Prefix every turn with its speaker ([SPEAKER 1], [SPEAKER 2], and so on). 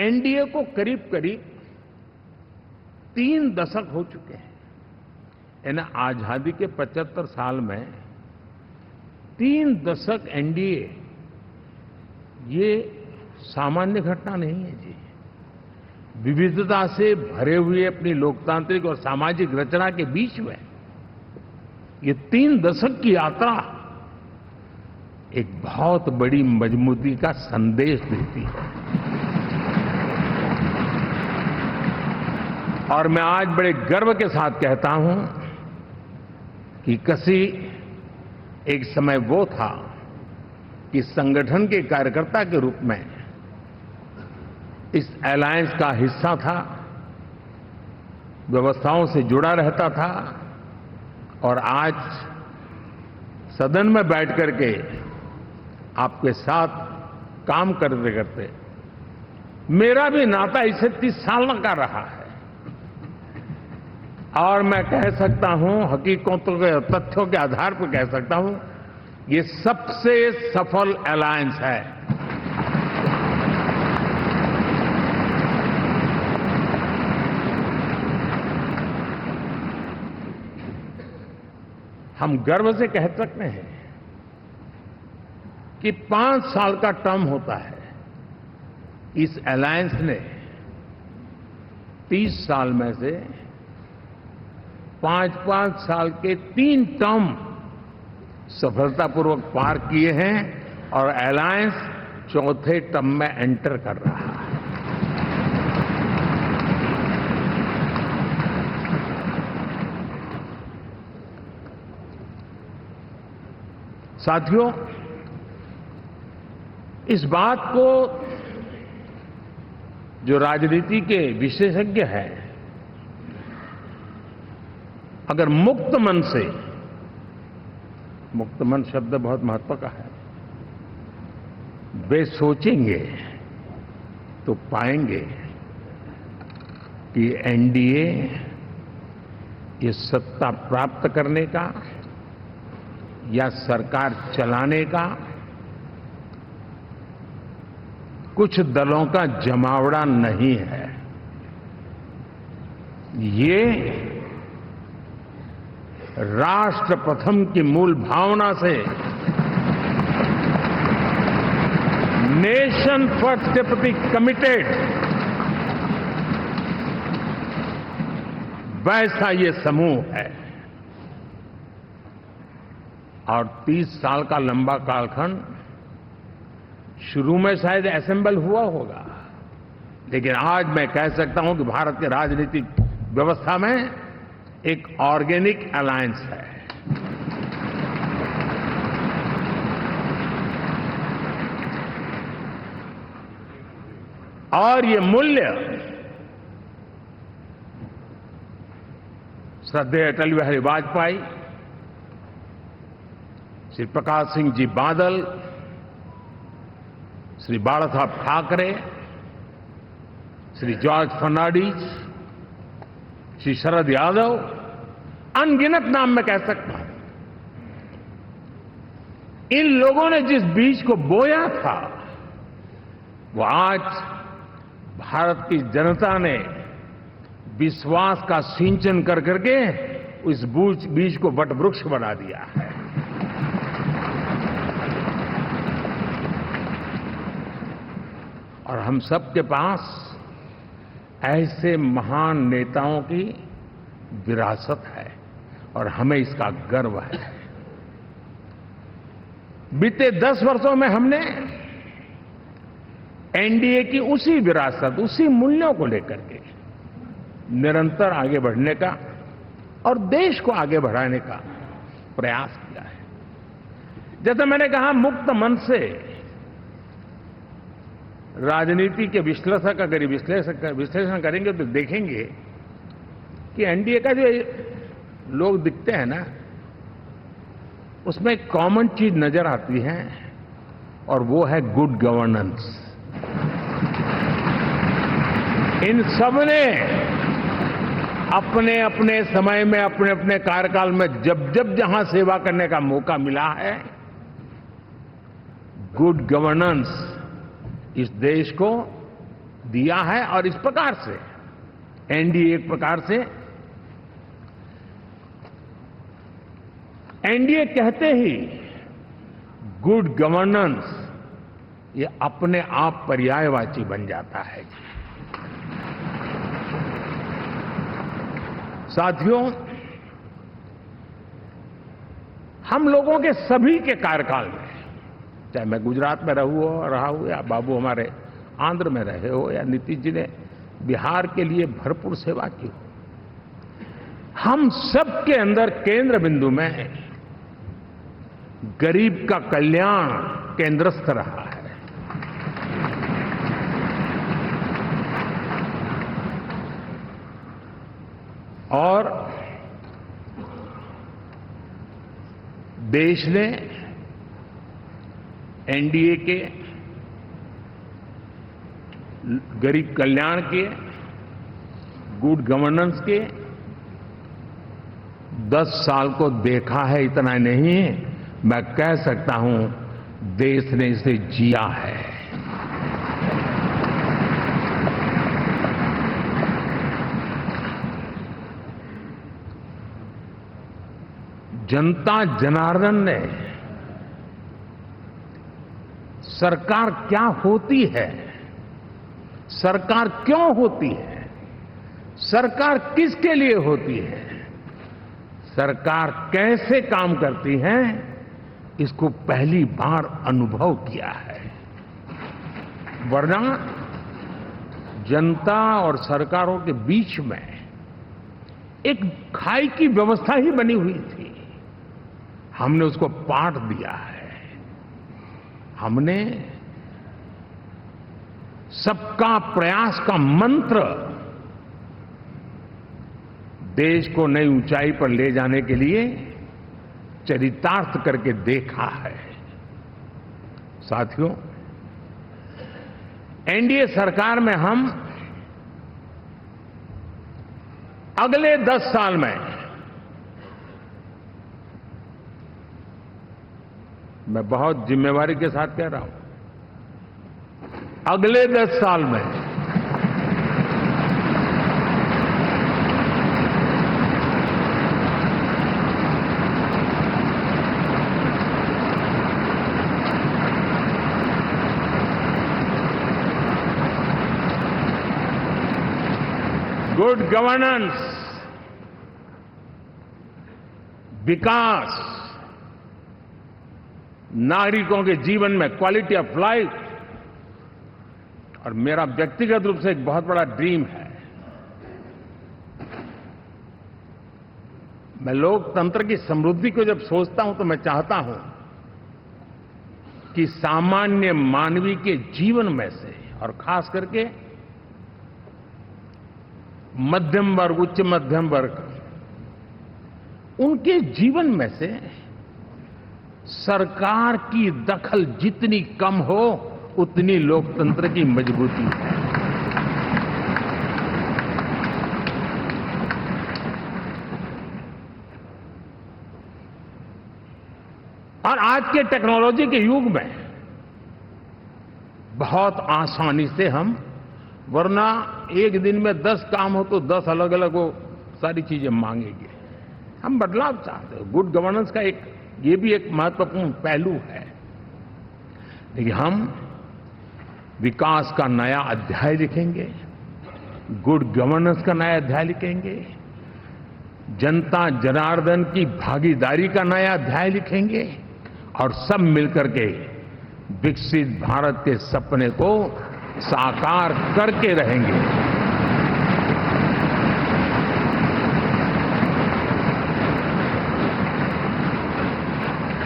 [SPEAKER 1] NDA को करीब करीब 3 दशक हो चुके हैं। यानी आजादी के 75 साल में 3 दशक एनडीए, ये सामान्य घटना नहीं है जी। विविधता से भरे हुए अपनी लोकतांत्रिक और सामाजिक रचना के बीच में ये 3 दशक की यात्रा एक बहुत बड़ी मजबूती का संदेश देती है। और मैं आज बड़े गर्व के साथ कहता हूं कि किसी एक समय वो था कि संगठन के कार्यकर्ता के रूप में इस अलायंस का हिस्सा था, व्यवस्थाओं से जुड़ा रहता था, और आज सदन में बैठ करके आपके साथ काम करते करते मेरा भी नाता इससे 30 साल का रहा है। और मैं कह सकता हूं, हकीकतों के तथ्यों के आधार पर कह सकता हूं, ये सबसे सफल अलायंस है। हम गर्व से कह सकते हैं कि 5 साल का टर्म होता है। इस अलायंस ने 30 साल में से 5-5 साल के 3 टर्म सफलतापूर्वक पार किए हैं और अलायंस 4थे टर्म में एंटर कर रहा है। साथियों, इस बात को जो राजनीति के विशेषज्ञ हैं, अगर मुक्त मन से, मुक्त मन शब्द बहुत महत्व का है, वे सोचेंगे तो पाएंगे कि एनडीए ये सत्ता प्राप्त करने का या सरकार चलाने का कुछ दलों का जमावड़ा नहीं है। ये राष्ट्र प्रथम की मूल भावना से नेशन फर्स्ट के प्रति कमिटेड वैसा ये समूह है। और 30 साल का लंबा कालखंड शुरू में शायद असेंबल हुआ होगा, लेकिन आज मैं कह सकता हूं कि भारत के राजनीतिक व्यवस्था में एक ऑर्गेनिक अलायंस है। और ये मूल्य श्रद्धेय अटल बिहारी वाजपेयी, श्री प्रकाश सिंह जी बादल, श्री बाला साहब ठाकरे, श्री जॉर्ज फर्नांडिस, श्री शरद यादव, अनगिनत नाम मैं कह सकता हूं, इन लोगों ने जिस बीज को बोया था वो आज भारत की जनता ने विश्वास का सिंचन कर करके उस बीज को वटवृक्ष बना दिया है। और हम सबके पास ऐसे महान नेताओं की विरासत है और हमें इसका गर्व है। बीते 10 वर्षों में हमने एनडीए की उसी विरासत, उसी मूल्यों को लेकर के निरंतर आगे बढ़ने का और देश को आगे बढ़ाने का प्रयास किया है। जैसे मैंने कहा, मुक्त मन से राजनीति के विश्लेषक अगर विश्लेषण करेंगे तो देखेंगे कि एनडीए का जो लोग दिखते हैं ना, उसमें एक कॉमन चीज नजर आती है और वो है गुड गवर्नेंस। इन सबने अपने अपने समय में, अपने अपने कार्यकाल में जब जब जहां सेवा करने का मौका मिला है, गुड गवर्नेंस इस देश को दिया है। और इस प्रकार से एनडीए एक प्रकार से एनडीए कहते ही गुड गवर्नेंस ये अपने आप पर्यायवाची बन जाता है। साथियों, हम लोगों के सभी के कार्यकाल में, चाहे मैं गुजरात में रहा हूं या बाबू हमारे आंध्र में रहे हो या नीतीश जी ने बिहार के लिए भरपूर सेवा की हो, हम सबके अंदर केंद्र बिंदु में गरीब का कल्याण केंद्रस्थ रहा है। और देश ने एनडीए के गरीब कल्याण के, गुड गवर्नेंस के 10 साल को देखा है। इतना नहीं, मैं कह सकता हूं देश ने इसे जिया है। जनता जनार्दन ने सरकार क्या होती है, सरकार क्यों होती है, सरकार किसके लिए होती है, सरकार कैसे काम करती है, इसको पहली बार अनुभव किया है। वरना जनता और सरकारों के बीच में एक खाई की व्यवस्था ही बनी हुई थी। हमने उसको पाठ दिया है। हमने सबका प्रयास का मंत्र देश को नई ऊंचाई पर ले जाने के लिए चरितार्थ करके देखा है। साथियों, एनडीए सरकार में हम अगले 10 साल में, मैं बहुत जिम्मेवारी के साथ कह रहा हूं, अगले 10 साल में गुड गवर्नेंस, विकास, नागरिकों के जीवन में क्वालिटी ऑफ लाइफ, और मेरा व्यक्तिगत रूप से एक बहुत बड़ा ड्रीम है, मैं लोकतंत्र की समृद्धि को जब सोचता हूं तो मैं चाहता हूं कि सामान्य मानवीय के जीवन में से, और खास करके मध्यम वर्ग, उच्च मध्यम वर्ग, उनके जीवन में से सरकार की दखल जितनी कम हो उतनी लोकतंत्र की मजबूती है। और आज के टेक्नोलॉजी के युग में बहुत आसानी से हम, वरना एक दिन में 10 काम हो तो 10 अलग अलग वो सारी चीजें मांगेंगे। हम बदलाव चाहते हैं। गुड गवर्नेंस का ये भी एक महत्वपूर्ण पहलू है। लेकिन हम विकास का नया अध्याय लिखेंगे, गुड गवर्नेंस का नया अध्याय लिखेंगे, जनता जनार्दन की भागीदारी का नया अध्याय लिखेंगे, और सब मिलकर के विकसित भारत के सपने को साकार करके रहेंगे।